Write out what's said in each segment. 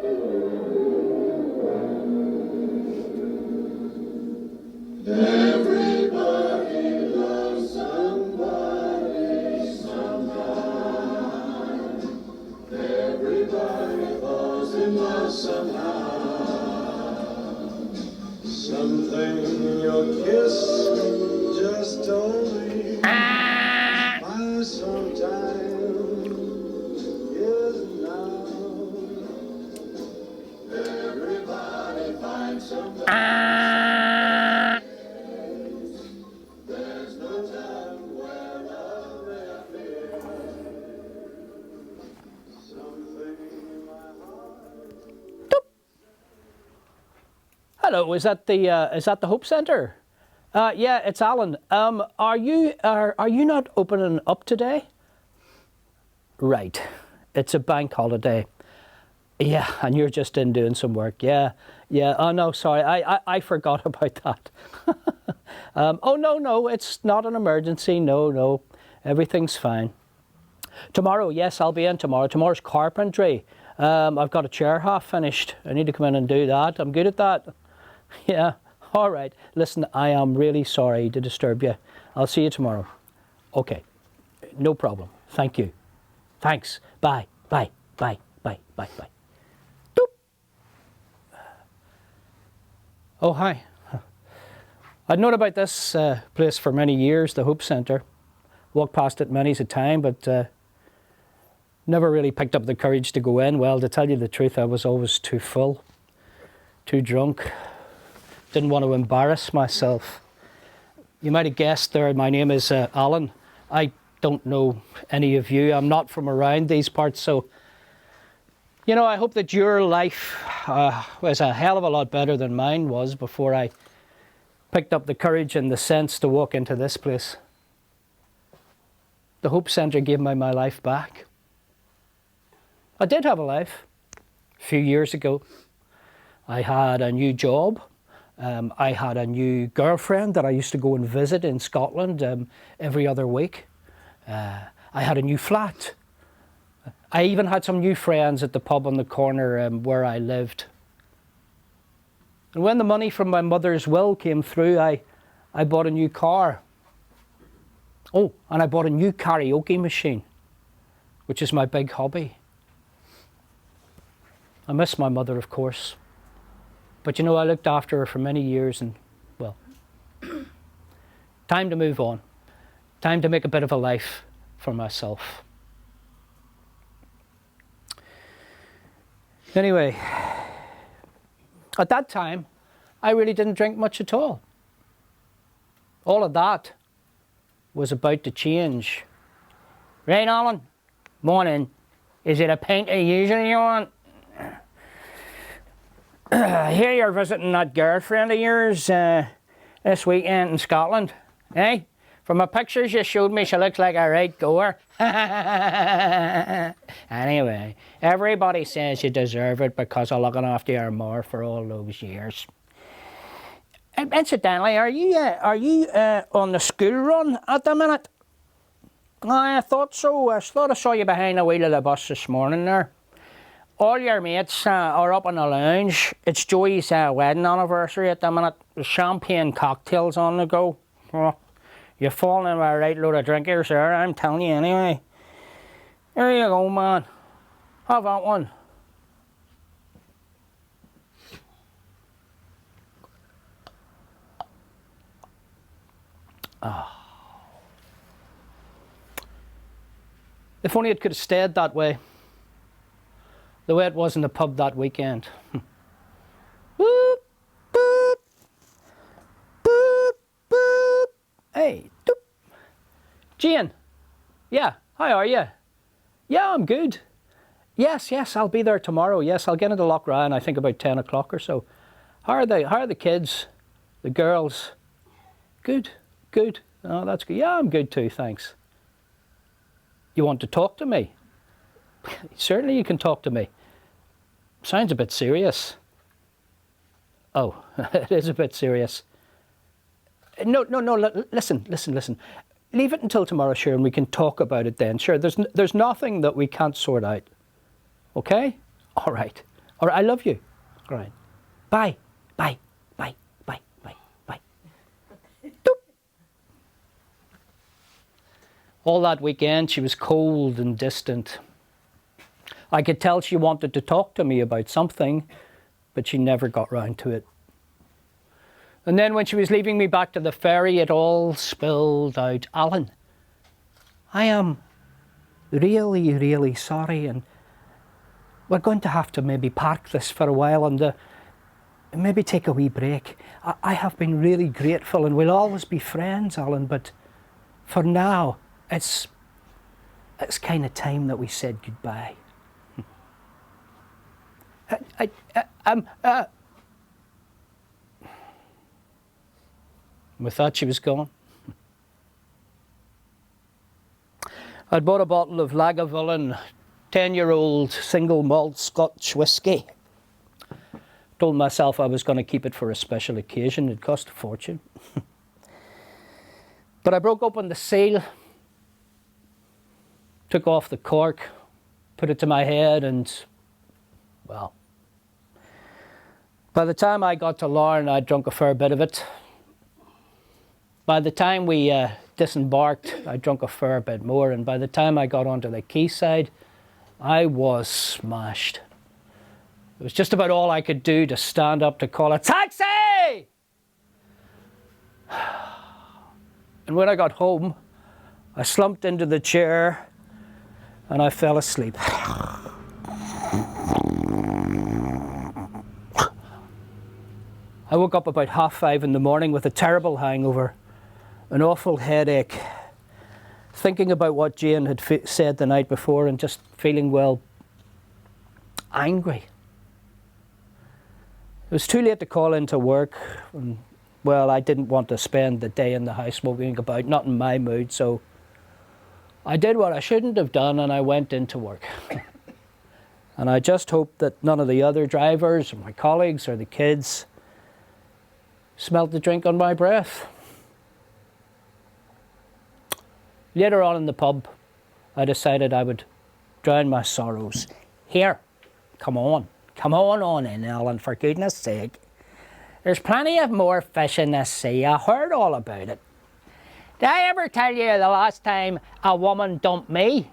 Everybody loves somebody sometime. Everybody falls in love somehow. Something in your kiss just told me my sometime is now. Everybody finds somebody. There's no time where love may appear. Something in my heart. Hello, is that the Hope Centre? Yeah, it's Alan. Are you not opening up today? Right, it's a bank holiday. Yeah, and you're just in doing some work. Yeah. Oh no, sorry, I forgot about that. Oh no, it's not an emergency. No, everything's fine. Tomorrow, yes, I'll be in tomorrow. Tomorrow's carpentry. I've got a chair half finished. I need to come in and do that. I'm good at that. Yeah, all right. Listen, I am really sorry to disturb you. I'll see you tomorrow. Okay, no problem. Thank you. Thanks. Bye. Doop. Oh, hi. I'd known about this place for many years, the Hope Centre. Walked past it many's a time, but never really picked up the courage to go in. Well, to tell you the truth, I was always too full, too drunk. Didn't want to embarrass myself. You might have guessed there, my name is Alan. I don't know any of you. I'm not from around these parts, so, you know, I hope that your life was a hell of a lot better than mine was before I picked up the courage and the sense to walk into this place. The Hope Centre gave me my life back. I did have a life. A few years ago, I had a new job. I had a new girlfriend that I used to go and visit in Scotland every other week. I had a new flat. I even had some new friends at the pub on the corner where I lived. And when the money from my mother's will came through, I bought a new car. Oh, and I bought a new karaoke machine, which is my big hobby. I miss my mother, of course. But you know, I looked after her for many years and, well, time to move on. Time to make a bit of a life for myself. Anyway, at that time, I really didn't drink much at all. All of that was about to change. Right, Alan? Morning. Is it a pint of usual you want? I hear you're visiting that girlfriend of yours this weekend in Scotland, eh? From the pictures you showed me, she looks like a right goer. Anyway, everybody says you deserve it because of looking after your mother for all those years. Incidentally, are you on the school run at the minute? I thought so. I thought I saw you behind the wheel of the bus this morning there. All your mates are up in the lounge. It's Joey's wedding anniversary at the minute. There's champagne cocktails on the go. Oh, you're falling into a right load of drinkers there, I'm telling you anyway. There you go, man. Have that one. Oh. If only it could have stayed that way. The way it was in the pub that weekend. Boop, boop, boop, boop. Hey, doop. Jane. Yeah, how are you? Yeah, I'm good. Yes, I'll be there tomorrow. Yes, I'll get into Loch Ryan, I think about 10 o'clock or so. How are the kids? The girls? Good. Oh, that's good. Yeah, I'm good too, thanks. You want to talk to me? Certainly you can talk to me. Sounds a bit serious. Oh, it is a bit serious. No, listen. Leave it until tomorrow, sure, and we can talk about it then. Sure, there's nothing that we can't sort out. Okay? All right. Or I love you. Right. Bye. Bye. Bye. Bye. Bye. Bye. Doop. All that weekend she was cold and distant. I could tell she wanted to talk to me about something, but she never got round to it. And then when she was leaving me back to the ferry, it all spilled out. Alan, I am really, really sorry, and we're going to have to maybe park this for a while and maybe take a wee break. I have been really grateful, and we'll always be friends, Alan, but for now, it's kind of time that we said goodbye. We thought she was gone. I'd bought a bottle of Lagavulin 10-year-old single malt Scotch whisky. Told myself I was going to keep it for a special occasion. It cost a fortune. But I broke open the seal, took off the cork, put it to my head, and, well, by the time I got to Larne, I'd drunk a fair bit of it. By the time we disembarked, I drunk a fair bit more, and by the time I got onto the quayside, I was smashed. It was just about all I could do to stand up to call a taxi! And when I got home, I slumped into the chair and I fell asleep. I woke up about 5:30 in the morning with a terrible hangover, an awful headache, thinking about what Jane had said the night before and just feeling, well, angry. It was too late to call into work, and, well, I didn't want to spend the day in the house smoking about, not in my mood, so I did what I shouldn't have done and I went into work. And I just hoped that none of the other drivers or my colleagues or the kids smelled the drink on my breath. Later on in the pub, I decided I would drown my sorrows. Here, come on in, Alan, for goodness sake. There's plenty of more fish in this sea. I heard all about it. Did I ever tell you the last time a woman dumped me?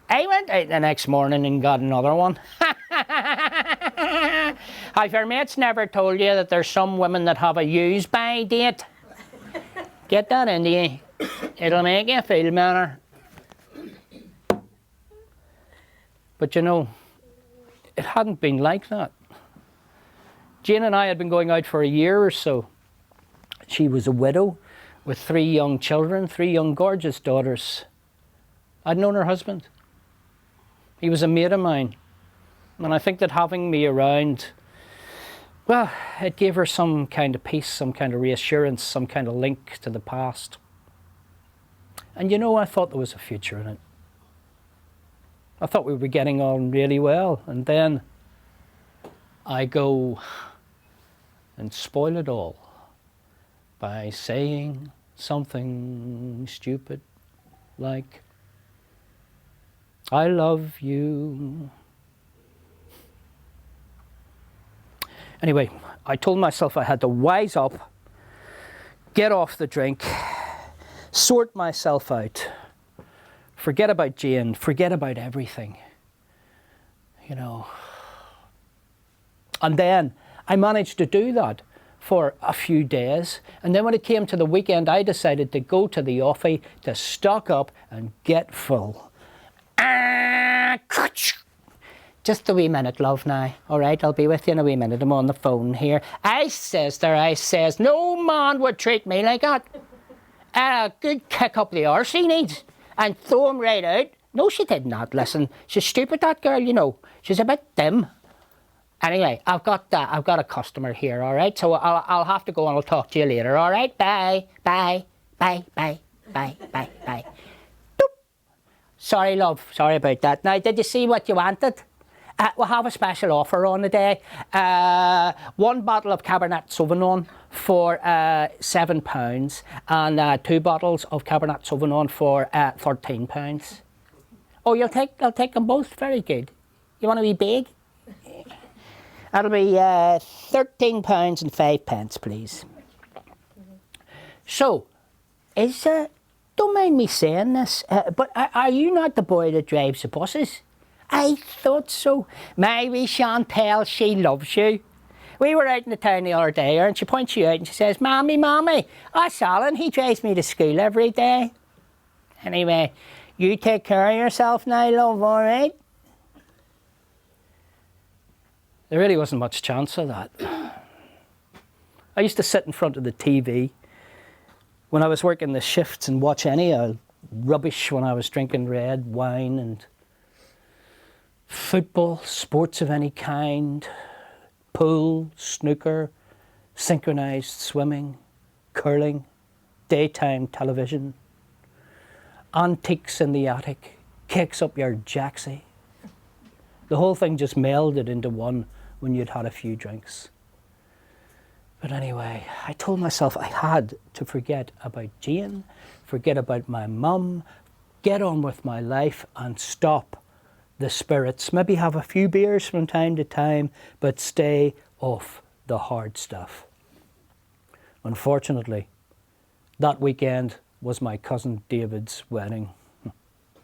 I went out the next morning and got another one. Have your mates never told you that there's some women that have a use-by date? Get that into you. It'll make you feel better. But you know, it hadn't been like that. Jane and I had been going out for a year or so. She was a widow with 3 young children, 3 young gorgeous daughters. I'd known her husband. He was a mate of mine. And I think that having me around, well, it gave her some kind of peace, some kind of reassurance, some kind of link to the past. And you know, I thought there was a future in it. I thought we were getting on really well. And then I go and spoil it all by saying something stupid like, I love you. Anyway, I told myself I had to wise up, get off the drink, sort myself out, forget about Jane, forget about everything, you know. And then I managed to do that for a few days. And then when it came to the weekend, I decided to go to the offie to stock up and get full. Just a wee minute, love, now. All right, I'll be with you in a wee minute. I'm on the phone here. I says, no man would treat me like that. A good kick up the arse he needs and throw him right out. No, she did not. Listen, she's stupid, that girl, you know. She's a bit dim. Anyway, I've got a customer here, all right? So I'll have to go and I'll talk to you later, all right? Bye, bye, bye, bye, bye, bye, bye. Doop. Sorry, love. Sorry about that. Now, did you see what you wanted? We'll have a special offer on the day. 1 bottle of Cabernet Sauvignon for £7 and 2 bottles of Cabernet Sauvignon for £13. Oh, you'll take them both? Very good. You want to be big? That'll be £13 and 5 pence, please. So, don't mind me saying this, but are you not the boy that drives the buses? I thought so. My wee Chantal, she loves you. We were out in the town the other day, and she points you out and she says, Mommy, that's Alan, he drives me to school every day. Anyway, you take care of yourself now, love, all right? There really wasn't much chance of that. I used to sit in front of the TV when I was working the shifts and watch any rubbish when I was drinking red wine and football, sports of any kind, pool, snooker, synchronised swimming, curling, daytime television, antiques in the attic, kicks up your jacksie. The whole thing just melded into one when you'd had a few drinks. But anyway, I told myself I had to forget about Jane, forget about my mum, get on with my life and stop the spirits. Maybe have a few beers from time to time, but stay off the hard stuff. Unfortunately, that weekend was my cousin David's wedding.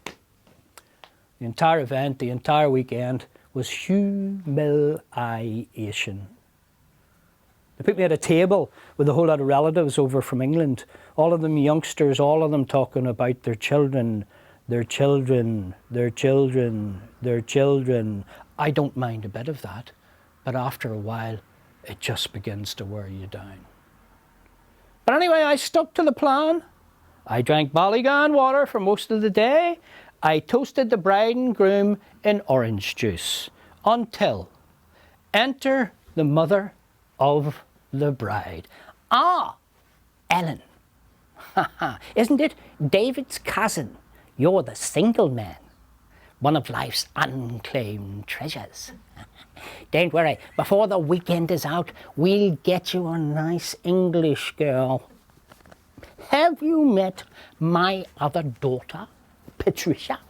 The entire event, the entire weekend was humiliation. They put me at a table with a whole lot of relatives over from England, all of them youngsters, all of them talking about their children, their children, their children, their children. I don't mind a bit of that, but after a while, it just begins to wear you down. But anyway, I stuck to the plan. I drank Ballygan water for most of the day. I toasted the bride and groom in orange juice until enter the mother of the bride. Ah, Ellen. Isn't it David's cousin? You're the single man, one of life's unclaimed treasures. Don't worry, before the weekend is out, we'll get you a nice English girl. Have you met my other daughter, Patricia?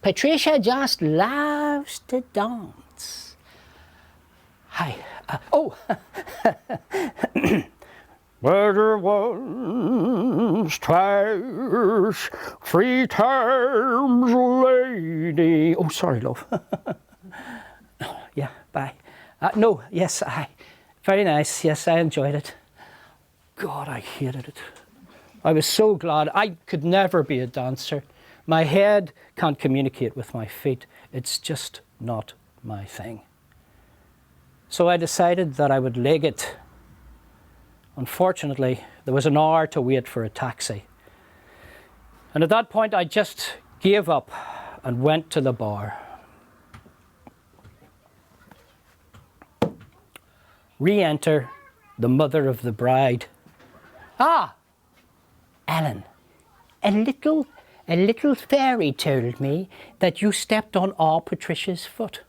Patricia just loves to dance. Hi. Better once, twice, 3 times, lady. Oh, sorry, love. Yeah, bye. No, yes, very nice. Yes, I enjoyed it. God, I hated it. I was so glad. I could never be a dancer. My head can't communicate with my feet. It's just not my thing. So I decided that I would leg it. Unfortunately, there was an hour to wait for a taxi. And at that point, I just gave up and went to the bar. Re-enter the mother of the bride. Ah, Alan, a little fairy told me that you stepped on our Patricia's foot.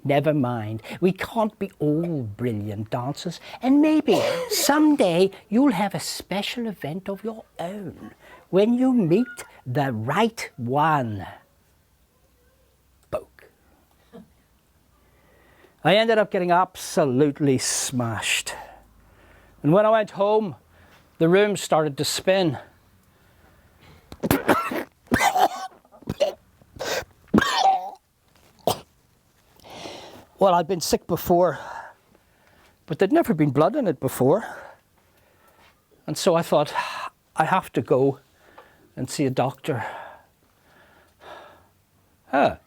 Never mind, we can't be all brilliant dancers, and maybe someday you'll have a special event of your own when you meet the right one. Boke. I ended up getting absolutely smashed. And when I went home, the room started to spin. Well, I'd been sick before, but there'd never been blood in it before. And so I thought, I have to go and see a doctor. Alan,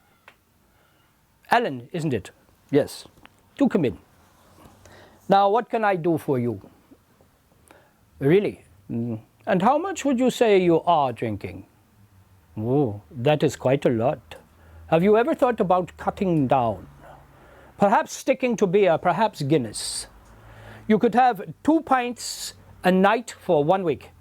isn't it? Yes. Do come in. Now, what can I do for you? Really? And how much would you say you are drinking? Oh, that is quite a lot. Have you ever thought about cutting down? Perhaps sticking to beer, perhaps Guinness. You could have 2 pints a night for 1 week.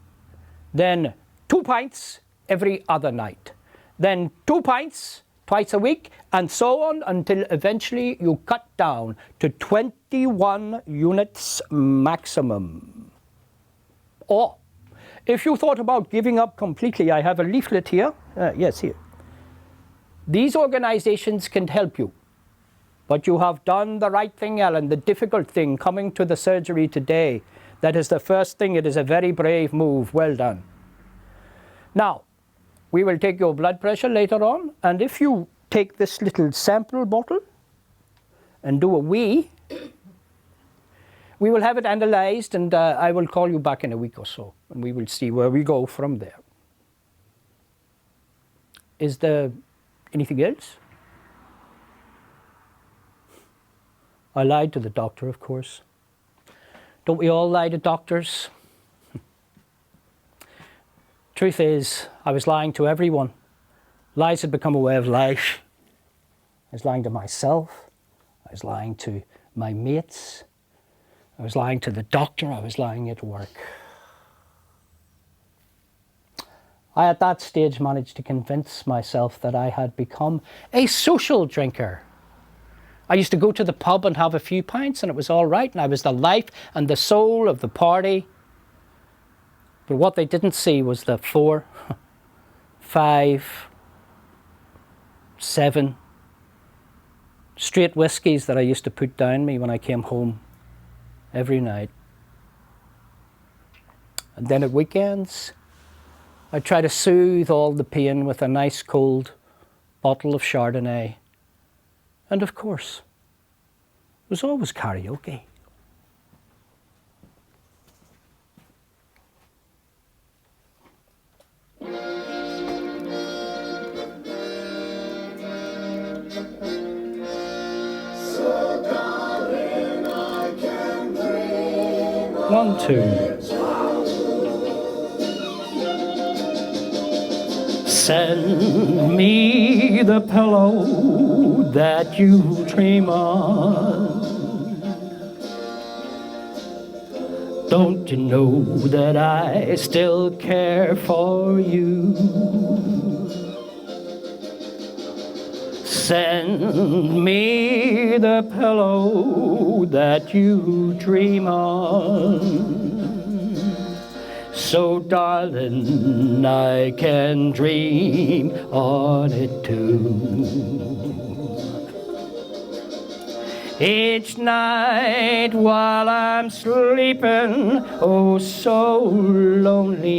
Then 2 pints every other night. Then 2 pints twice a week, and so on until eventually you cut down to 21 units maximum. Or, if you thought about giving up completely, I have a leaflet here. Yes, here. These organizations can help you. But you have done the right thing, Alan, the difficult thing, coming to the surgery today. That is the first thing. It is a very brave move. Well done. Now, we will take your blood pressure later on, and if you take this little sample bottle and do a wee, we will have it analysed, and I will call you back in a week or so, and we will see where we go from there. Is there anything else? I lied to the doctor, of course. Don't we all lie to doctors? Truth is, I was lying to everyone. Lies had become a way of life. I was lying to myself. I was lying to my mates. I was lying to the doctor. I was lying at work. I, at that stage, managed to convince myself that I had become a social drinker. I used to go to the pub and have a few pints, and it was all right, and I was the life and the soul of the party. But what they didn't see was the 4, 5, 7 straight whiskies that I used to put down me when I came home every night. And then at weekends, I'd try to soothe all the pain with a nice cold bottle of Chardonnay. And of course, it was always karaoke. So darling, I can dream of 1, 2. Send me the pillow that you dream on. Don't you know that I still care for you? Send me the pillow that you dream on. So darling, I can dream on it too. Each night while I'm sleeping, oh so lonely,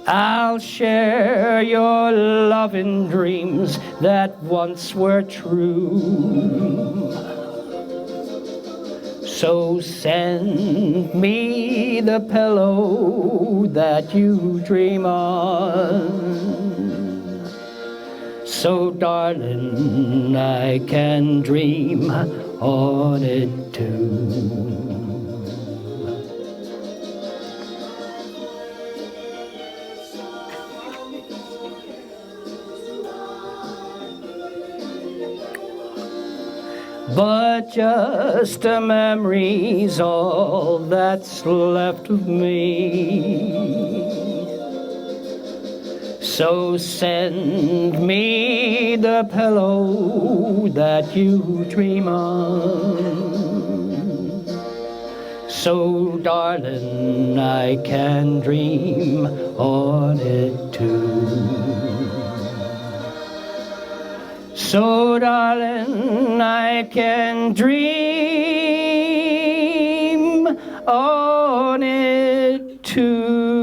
I'll share your loving dreams that once were true. So send me the pillow that you dream on. So darling, I can dream on it too. But just a memory's all that's left of me. So send me the pillow that you dream on. So darling, I can dream on it too. So darling, I can dream on it too.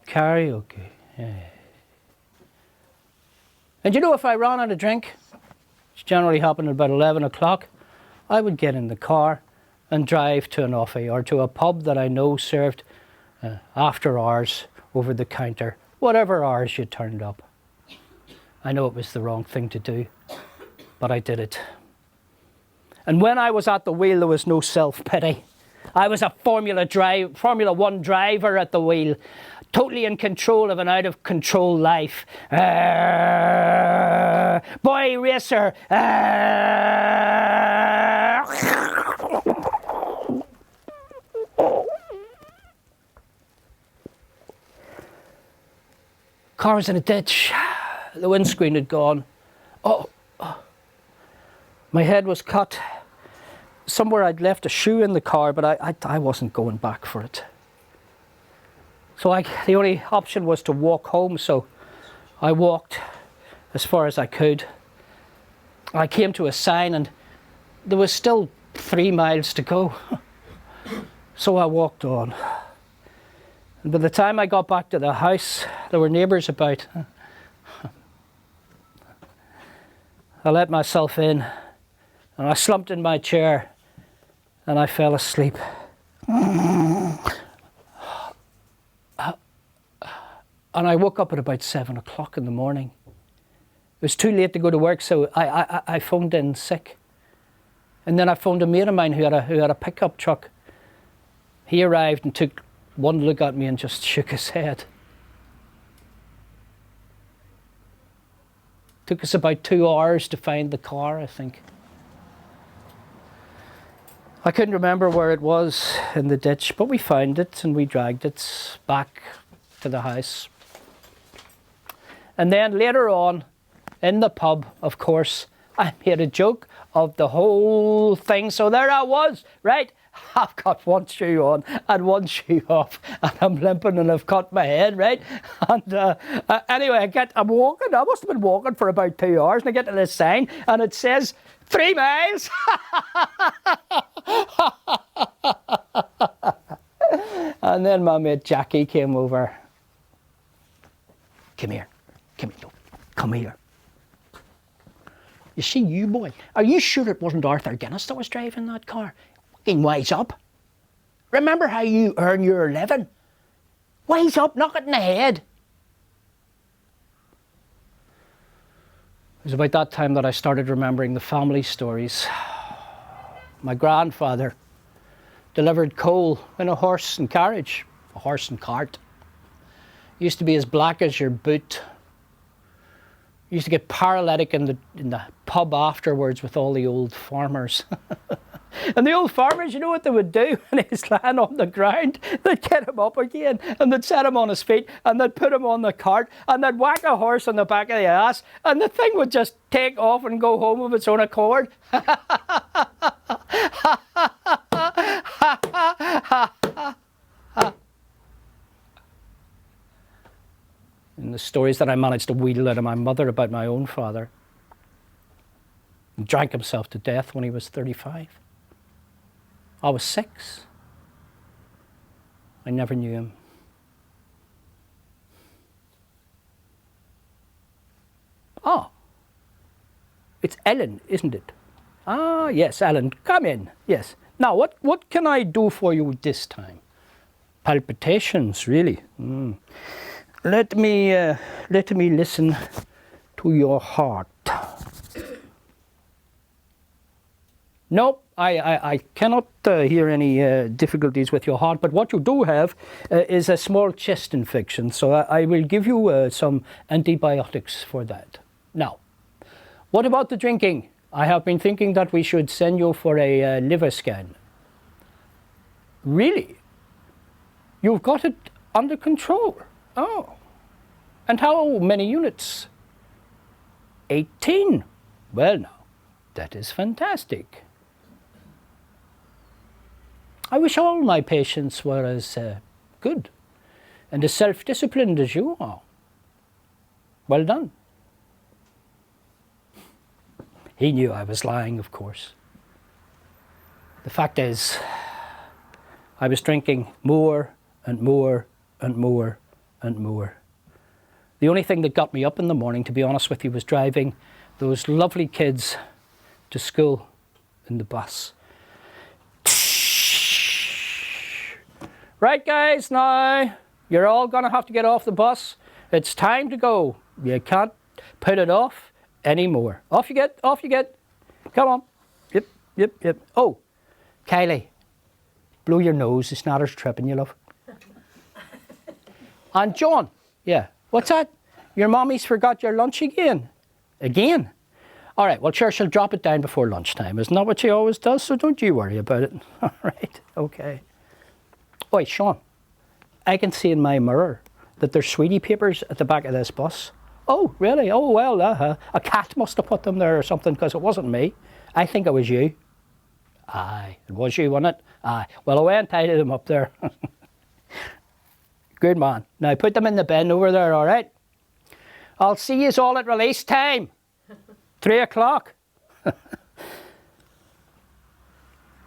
Karaoke. Yeah. And you know, if I ran out of drink, which generally happened at about 11 o'clock, I would get in the car and drive to an offie or to a pub that I know served after hours, over the counter, whatever hours you turned up. I know it was the wrong thing to do, but I did it. And when I was at the wheel, there was no self-pity. I was a Formula 1 driver at the wheel, totally in control of an out-of-control life. Boy racer. Car was in a ditch. The windscreen had gone. Oh, my head was cut. somewhere I'd left a shoe in the car, but I wasn't going back for it. So the only option was to walk home, so I walked as far as I could. I came to a sign and there was still 3 miles to go. So I walked on. And by the time I got back to the house, there were neighbours about. I let myself in and I slumped in my chair and I fell asleep. And I woke up at about 7 o'clock in the morning. It was too late to go to work, so I phoned in sick. And then I phoned a mate of mine who had a pickup truck. He arrived and took one look at me and just shook his head. Took us about 2 hours to find the car, I think. I couldn't remember where it was in the ditch, but we found it and we dragged it back to the house. And then later on, in the pub, of course, I made a joke of the whole thing. So there I was, right? I've got one shoe on and one shoe off, and I'm limping and I've cut my head, right? And anyway, I'm walking. I must have been walking for about 2 hours, and I get to this sign, and it says 3 miles. And then my mate Jackie came over. Come here. Come here. You see, you boy, are you sure it wasn't Arthur Guinness that was driving that car? Fucking wise up. Remember how you earn your living? Wise up, knock it in the head. It was about that time that I started remembering the family stories. My grandfather delivered coal in a horse and carriage, a horse and cart. Used to be as black as your boot. Used to get paralytic in the pub afterwards with all the old farmers. And the old farmers, you know what they would do when he's lying on the ground? They'd get him up again and they'd set him on his feet and they'd put him on the cart and they'd whack a horse on the back of the ass and the thing would just take off and go home of its own accord. And the stories that I managed to wheedle out of my mother about my own father. He drank himself to death when he was 35. I was 6. I never knew him. Ah, it's Ellen, isn't it? Ah, yes, Ellen, come in. Yes. Now, what can I do for you this time? Palpitations, really. Let me listen to your heart. Nope, I cannot hear any difficulties with your heart, but what you do have is a small chest infection, so I will give you some antibiotics for that. Now, what about the drinking? I have been thinking that we should send you for a liver scan. Really? You've got it under control? Oh. And how many units? 18. Well now, that is fantastic. I wish all my patients were as good and as self-disciplined as you are. Well done. He knew I was lying, of course. The fact is, I was drinking more and more and more and more. The only thing that got me up in the morning, to be honest with you, was driving those lovely kids to school in the bus. Right, guys, now you're all going to have to get off the bus. It's time to go. You can't put it off anymore. Off you get, off you get. Come on. Yep. Oh, Kylie, blow your nose. It's not as tripping, you love. And John, yeah. What's that? Your mommy's forgot your lunch again? Again? All right, well, sure, she'll drop it down before lunchtime. Isn't that what she always does? So don't you worry about it. All right, okay. Oi, Sean, I can see in my mirror that there's sweetie papers at the back of this bus. Oh, really? Oh, well, a cat must have put them there or something because it wasn't me. I think it was you. Aye. It was you, wasn't it? Aye. Well, I went and tidied them up there. Good man. Now put them in the bin over there, all right? I'll see you all at release time. 3 o'clock.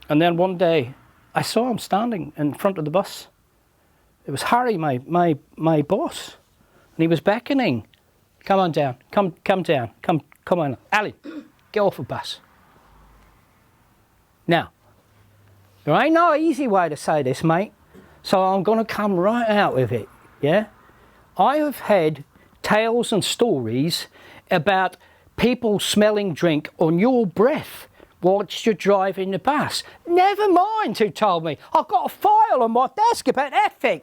And then one day, I saw him standing in front of the bus. It was Harry, my boss. And he was beckoning. Come on down. Come down. Come on. Alan, get off the bus. Now, there ain't no easy way to say this, mate. So I'm going to come right out with it, yeah? I have had tales and stories about people smelling drink on your breath whilst you're driving the bus. Never mind who told me. I've got a file on my desk about that thing.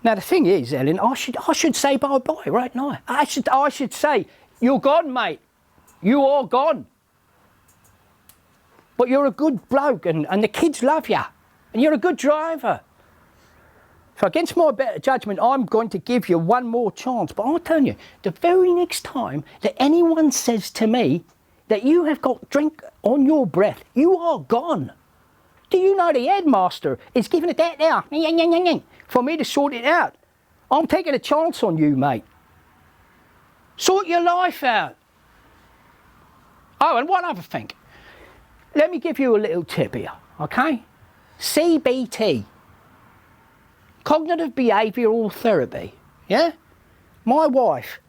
Now the thing is, Ellen, I should say bye-bye right now. I should say, you're gone, mate. You are gone. But you're a good bloke and the kids love you. And you're a good driver. So against my better judgment, I'm going to give you one more chance. But I'll tell you, the very next time that anyone says to me that you have got drink on your breath, you are gone. Do you know the headmaster is giving it that now for me to sort it out? I'm taking a chance on you, mate. Sort your life out. Oh, and one other thing. Let me give you a little tip here, okay? CBT. Cognitive Behavioural Therapy, yeah? My wife,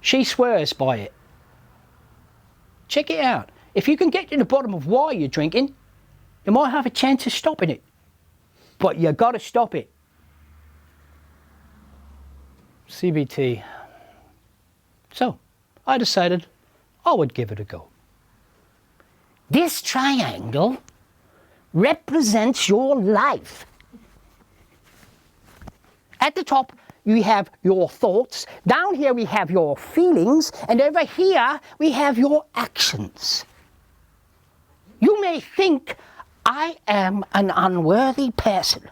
she swears by it. Check it out. If you can get to the bottom of why you're drinking, you might have a chance of stopping it. But you got to stop it. CBT. So, I decided I would give it a go. This triangle represents your life. At the top, you have your thoughts. Down here, we have your feelings. And over here, we have your actions. You may think, I am an unworthy person.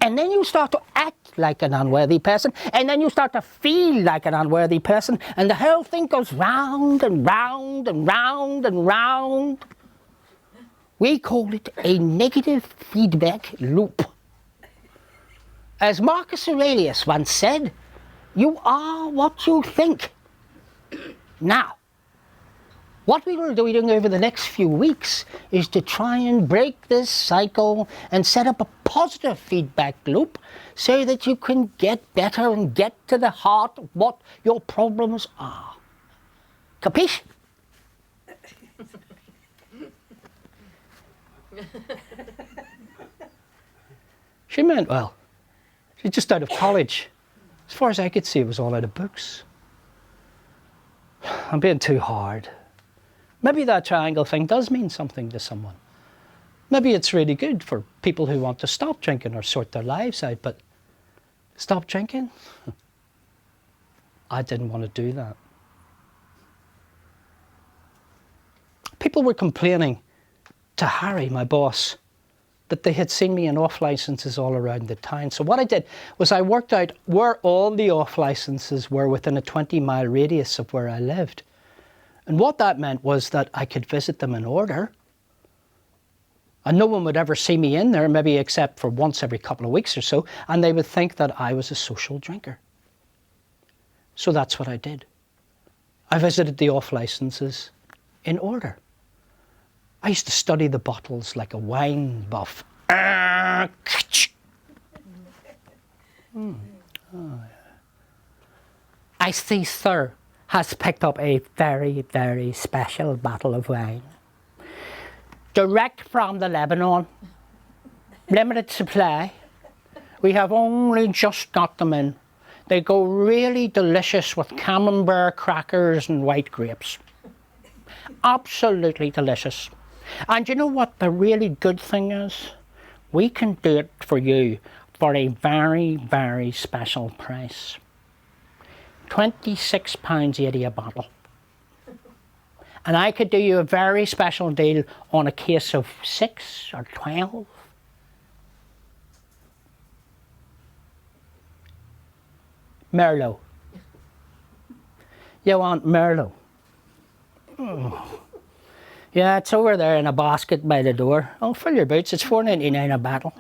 And then you start to act like an unworthy person. And then you start to feel like an unworthy person. And the whole thing goes round and round and round and round. We call it a negative feedback loop. As Marcus Aurelius once said, you are what you think. Now, what we will be doing over the next few weeks is to try and break this cycle and set up a positive feedback loop so that you can get better and get to the heart of what your problems are. Capiche? She meant well. She's just out of college. As far as I could see, it was all out of books. I'm being too hard. Maybe that triangle thing does mean something to someone. Maybe it's really good for people who want to stop drinking or sort their lives out, but stop drinking? I didn't want to do that. People were complaining to Harry, my boss, that they had seen me in off licenses all around the town. So what I did was I worked out where all the off licenses were within a 20-mile radius of where I lived. And what that meant was that I could visit them in order. And no one would ever see me in there, maybe except for once every couple of weeks or so, and they would think that I was a social drinker. So that's what I did. I visited the off licenses in order. I used to study the bottles like a wine buff. Oh, yeah. I see Sir has picked up a very, very special bottle of wine. Direct from the Lebanon. Limited supply. We have only just got them in. They go really delicious with camembert crackers and white grapes. Absolutely delicious. And you know what the really good thing is? We can do it for you for a very, very special price. £26.80 a bottle. And I could do you a very special deal on a case of 6 or 12. Merlot. You want Merlot? Oh. Yeah, it's over there in a basket by the door. Oh, fill your boots. It's $4.99 a bottle.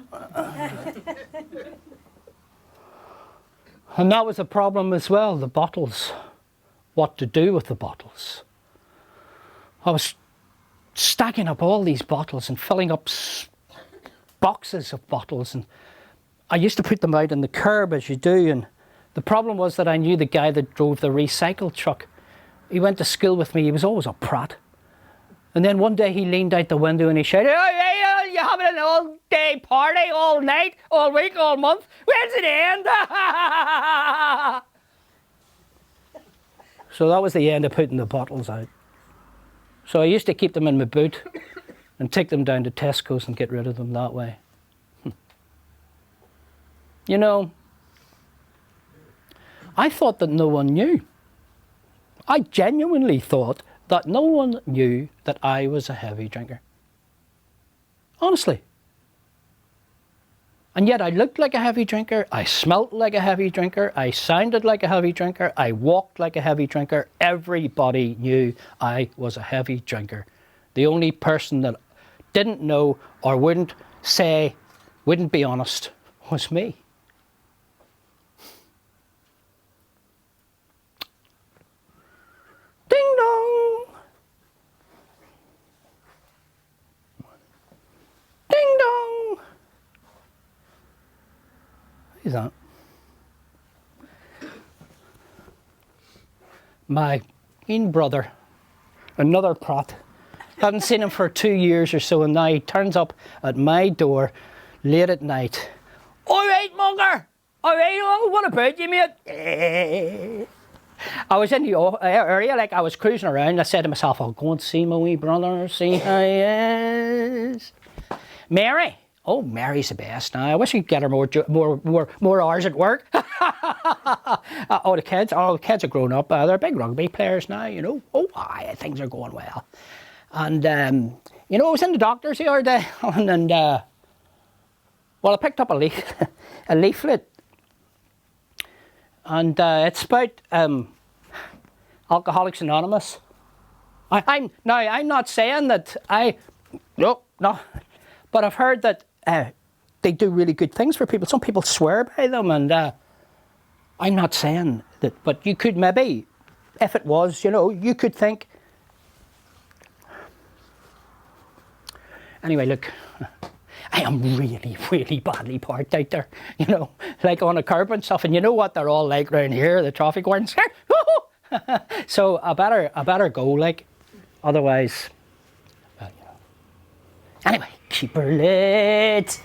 And that was a problem as well, the bottles. What to do with the bottles. I was stacking up all these bottles and filling up boxes of bottles, and I used to put them out on the curb as you do, and the problem was that I knew the guy that drove the recycle truck. He went to school with me. He was always a prat. And then one day he leaned out the window and he shouted, "Oh, yeah, you having an all-day party, all night, all week, all month? When's it end?" So that was the end of putting the bottles out. So I used to keep them in my boot and take them down to Tesco's and get rid of them that way. You know, I thought that no one knew. I genuinely thought that no one knew that I was a heavy drinker. Honestly. And yet I looked like a heavy drinker, I smelt like a heavy drinker, I sounded like a heavy drinker, I walked like a heavy drinker. Everybody knew I was a heavy drinker. The only person that didn't know or wouldn't say, wouldn't be honest, was me. Ding dong! Ding dong! Who's that? My own brother, another prat. Haven't seen him for 2 years or so, and now he turns up at my door late at night. "All right, Munger! All right, what about you, mate?" I was in the area, like I was cruising around. I said to myself, "I'll go and see my wee brother, see how he is." Mary. Oh, Mary's the best now. I wish we'd get her more hours at work. The kids are grown up. They're big rugby players now, you know. Oh, aye, things are going well. And, you know, I was in the doctor's the other day, and I picked up a leaflet. And it's about Alcoholics Anonymous. I'm not saying that no, but I've heard that they do really good things for people. Some people swear by them, and I'm not saying that, but you could maybe, if it was, you know, you could think. Anyway, look. I am really, really badly parked out there, you know, like on a curb and stuff. And you know what they're all like round here, the traffic wardens. So I better go, like, otherwise, well, you know. Anyway, keep her lit.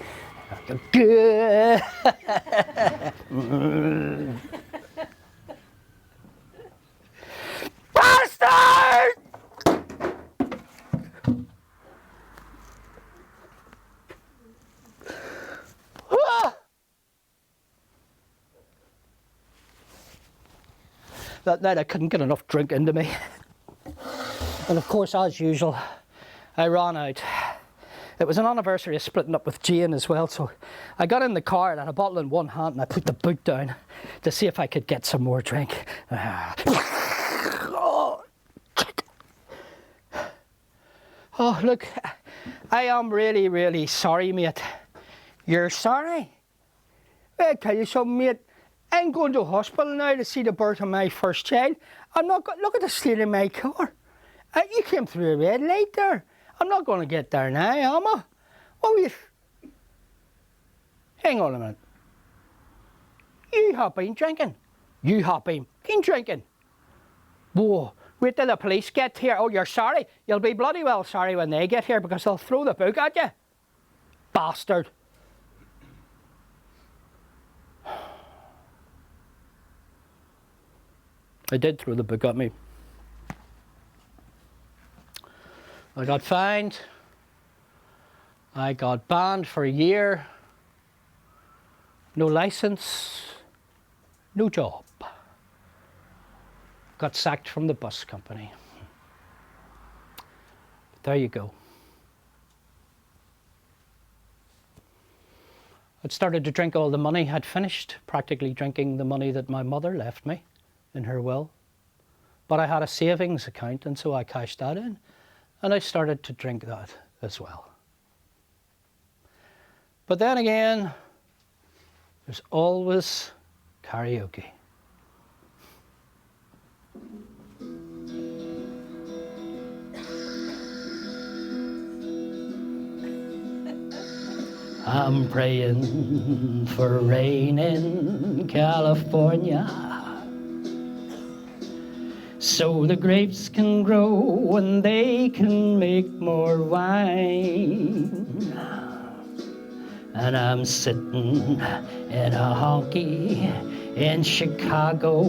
Good. Bastard! That night I couldn't get enough drink into me. And of course, as usual, I ran out. It was an anniversary of splitting up with Jane as well, so I got in the car and I had a bottle in one hand and I put the boot down to see if I could get some more drink. Oh, look, I am really, really sorry, mate. You're sorry? I'll tell you something, mate. I'm going to hospital now to see the birth of my first child. I'm not going. Look at the state of my car. You came through a red light there. I'm not going to get there now, am I? What were you? Hang on a minute. You have been drinking. You have been drinking. Whoa. Wait till the police get here. Oh, you're sorry. You'll be bloody well sorry when they get here because they'll throw the book at you. Bastard. They did throw the book at me. I got fined. I got banned for a year. No license. No job. Got sacked from the bus company. But there you go. I'd started to drink all the money. I'd finished practically drinking the money that my mother left me in her will. But I had a savings account, and so I cashed that in. And I started to drink that as well. But then again, there's always karaoke. I'm praying for rain in California, so the grapes can grow and they can make more wine. And I'm sitting in a honky in Chicago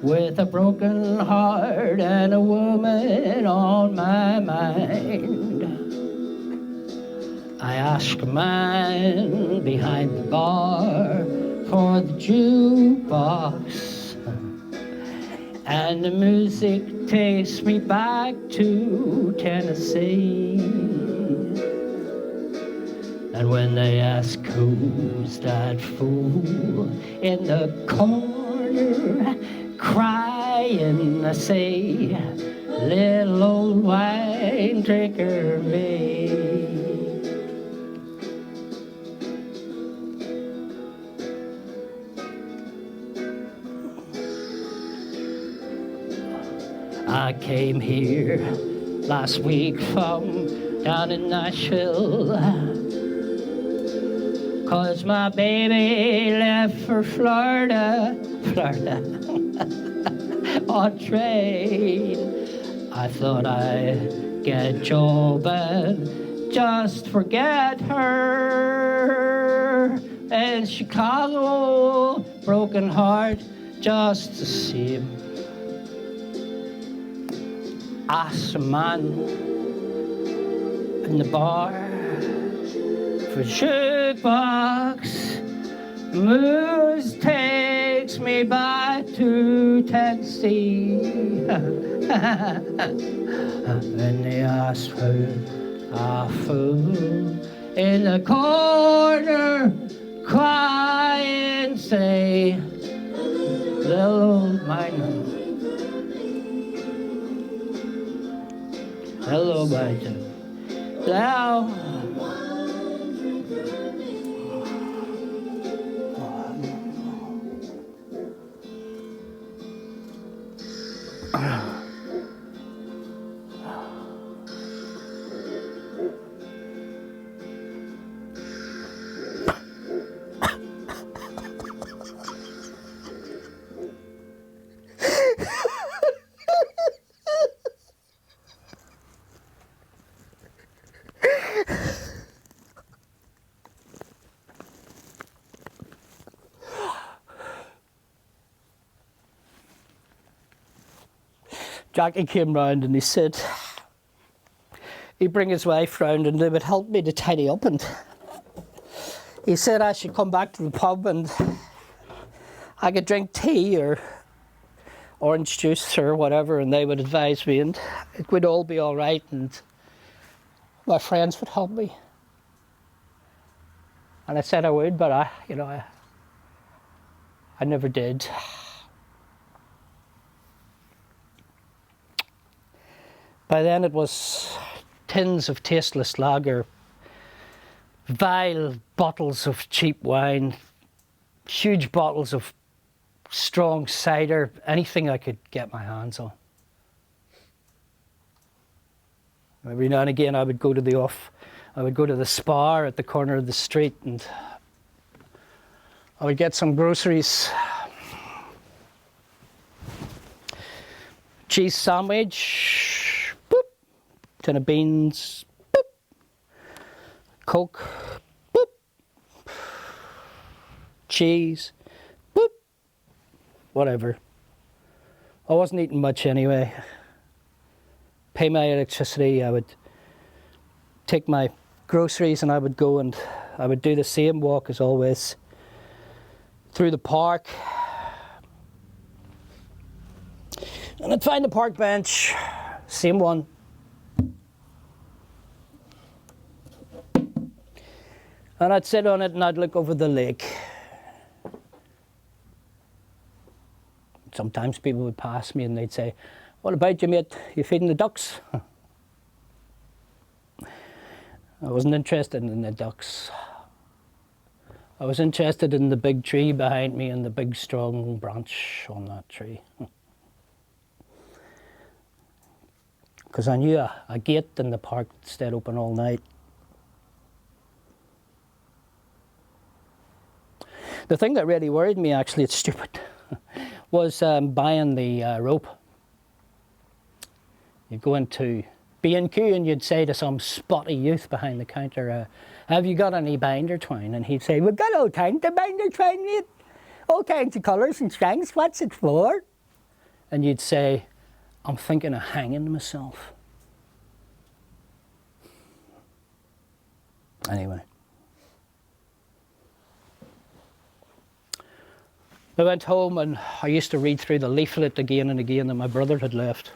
with a broken heart and a woman on my mind. I ask a man behind the bar for the jukebox, and the music takes me back to Tennessee. And when they ask who's that fool in the corner crying, I say, little old wine drinker me. I came here last week from down in Nashville, 'cause my baby left for Florida, on train. I thought I'd get a job and just forget her. In Chicago, broken heart, just the same. Asked a man in the bar for jukebox, moose takes me back to Tennessee. And they asked for a fool in the corner crying, say, little old miner. Hello, Biden. Now, Jackie came round and he said he'd bring his wife round and they would help me to tidy up, and he said I should come back to the pub and I could drink tea or orange juice or whatever, and they would advise me and it would all be all right and my friends would help me. And I said I would, but I never did. By then it was tins of tasteless lager, vile bottles of cheap wine, huge bottles of strong cider, anything I could get my hands on. Every now and again I would go to the Spar at the corner of the street and I would get some groceries. Cheese sandwich, boop. Tin of beans, boop. Coke, boop. Cheese, boop. Whatever. I wasn't eating much anyway. Pay my electricity, I would take my groceries and I would go and I would do the same walk as always through the park. And I'd find a park bench, same one. And I'd sit on it and I'd look over the lake. Sometimes people would pass me and they'd say, What about you, mate? You feeding the ducks? I wasn't interested in the ducks. I was interested in the big tree behind me and the big strong branch on that tree. Because I knew a gate in the park stayed open all night. The thing that really worried me, actually, it's stupid, was buying the rope. You'd go into B&Q and you'd say to some spotty youth behind the counter, have you got any binder twine? And he'd say, we've got all kinds of binder twine, mate. All kinds of colours and strengths. What's it for? And you'd say, I'm thinking of hanging myself. Anyway. I went home and I used to read through the leaflet again and again that my brother had left.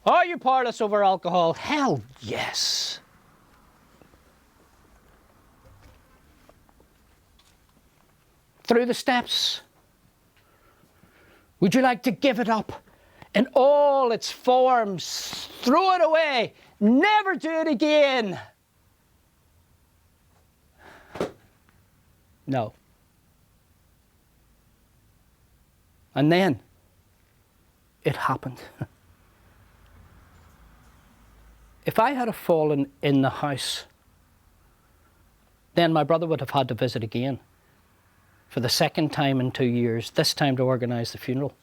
Are you powerless over alcohol? Hell yes. Through the steps. Would you like to give it up in all its forms? Throw it away. Never do it again. No. And then it happened. If I had fallen in the house, then my brother would have had to visit again for the second time in 2 years, this time to organise the funeral.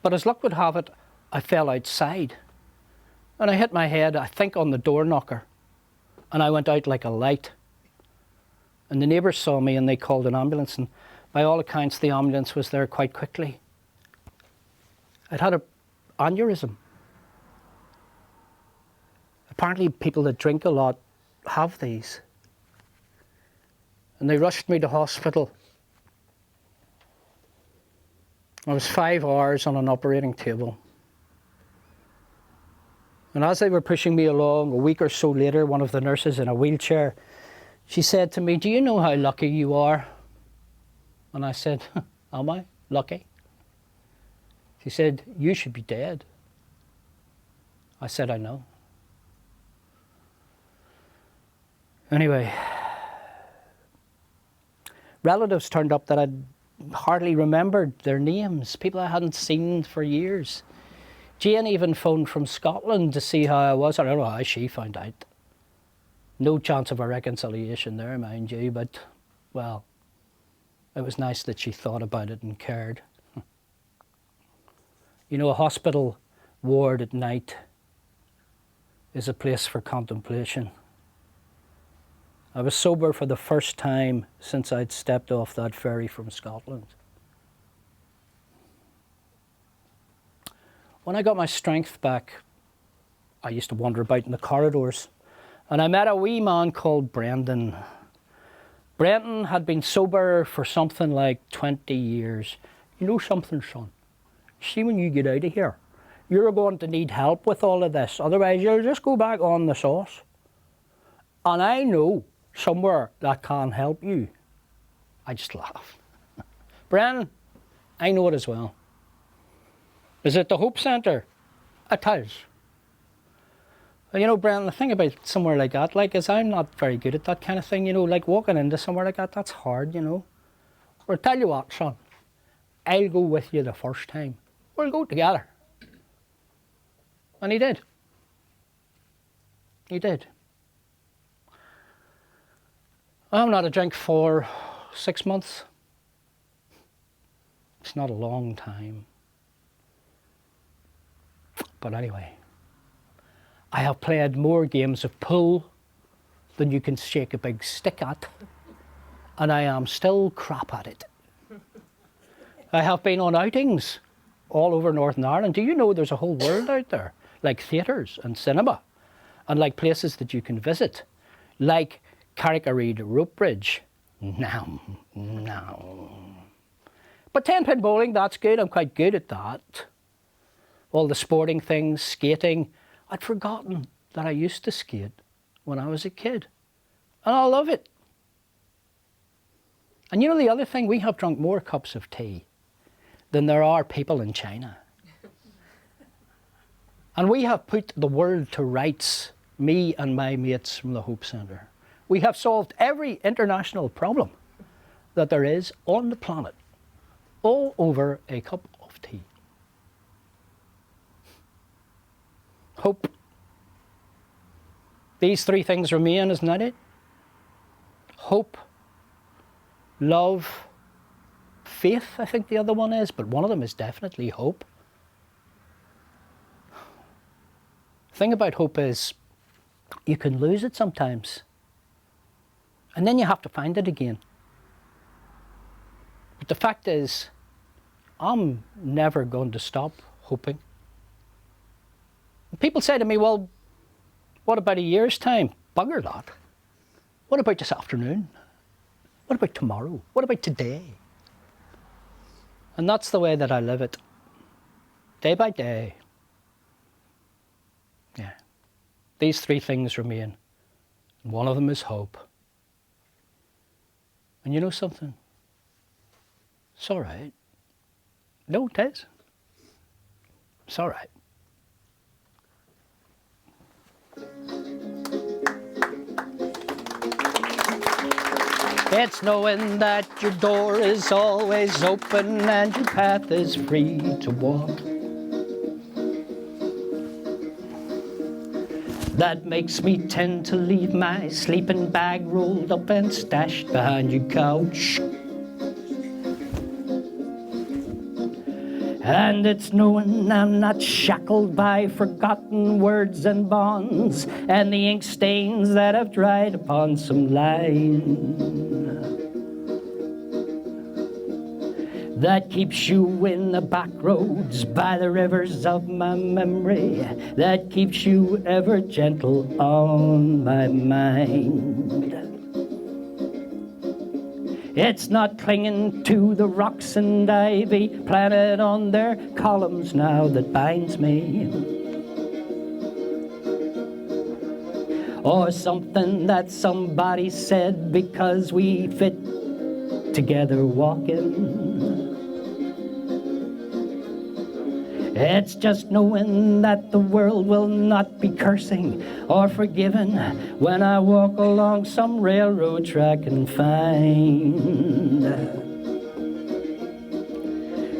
But as luck would have it, I fell outside and I hit my head, I think, on the door knocker, and I went out like a light. And the neighbours saw me and they called an ambulance, and by all accounts the ambulance was there quite quickly. I'd had an aneurysm. Apparently people that drink a lot have these. And they rushed me to hospital. I was 5 hours on an operating table. And as they were pushing me along, a week or so later, one of the nurses in a wheelchair, she said to me, do you know how lucky you are? And I said, am I lucky? She said, you should be dead. I said, I know. Anyway, relatives turned up that I'd hardly remembered their names, people I hadn't seen for years. Jane even phoned from Scotland to see how I was. I don't know how she found out. No chance of a reconciliation there, mind you, but, well, it was nice that she thought about it and cared. You know, a hospital ward at night is a place for contemplation. I was sober for the first time since I'd stepped off that ferry from Scotland. When I got my strength back, I used to wander about in the corridors, and I met a wee man called Brendan. Brendan had been sober for something like 20 years. You know something, son? See, when you get out of here, you're going to need help with all of this. Otherwise, you'll just go back on the sauce. And I know somewhere that can help you. I just laughed. Brendan, I know it as well. Is it the Hope Centre? It is. You know, Brendan, the thing about somewhere like that, like, is I'm not very good at that kind of thing, you know, like walking into somewhere like that, that's hard, you know. Well, tell you what, son, I'll go with you the first time. We'll go together. And he did. He did. I'm not a drink for 6 months. It's not a long time. But anyway, I have played more games of pool than you can shake a big stick at, and I am still crap at it. I have been on outings all over Northern Ireland. Do you know there's a whole world out there, like theatres and cinema, and like places that you can visit, like Carrick-a-Reid Rope Bridge. No. But 10-pin bowling, that's good. I'm quite good at that. All the sporting things, skating. I'd forgotten that I used to skate when I was a kid. And I love it. And you know the other thing? We have drunk more cups of tea than there are people in China. And we have put the world to rights, me and my mates from the Hope Centre. We have solved every international problem that there is on the planet, all over a cup of tea. Hope. These three things remain, isn't that it? Hope, love, faith, I think the other one is, but one of them is definitely hope. The thing about hope is you can lose it sometimes, and then you have to find it again. But the fact is, I'm never going to stop hoping. People say to me, well, what about a year's time? Bugger that. What about this afternoon? What about tomorrow? What about today? And that's the way that I live it. Day by day. Yeah. These three things remain. And one of them is hope. And you know something? It's all right. No, it is. It's all right. It's knowing that your door is always open and your path is free to walk. That makes me tend to leave my sleeping bag rolled up and stashed behind your couch. And it's knowing I'm not shackled by forgotten words and bonds and the ink stains that have dried upon some line. That keeps you in the back roads by the rivers of my memory. That keeps you ever gentle on my mind. It's not clinging to the rocks and ivy planted on their columns now that binds me. Or something that somebody said because we fit together walking. It's just knowing that the world will not be cursing or forgiving when I walk along some railroad track and find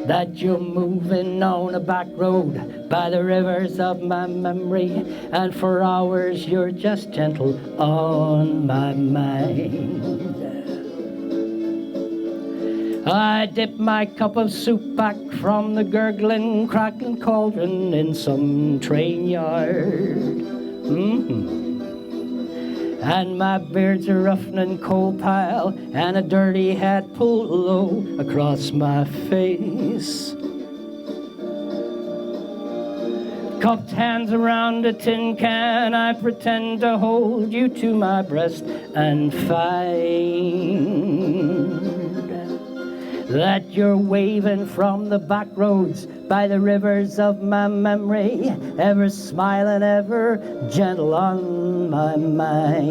that you're moving on a back road by the rivers of my memory, and for hours you're just gentle on my mind. I dip my cup of soup back from the gurgling, crackling cauldron in some train yard. And my beard's a roughening coal pile and a dirty hat pulled low across my face. Cupped hands around a tin can, I pretend to hold you to my breast and find that you're waving from the back roads by the rivers of my memory, ever smiling, ever gentle on my mind.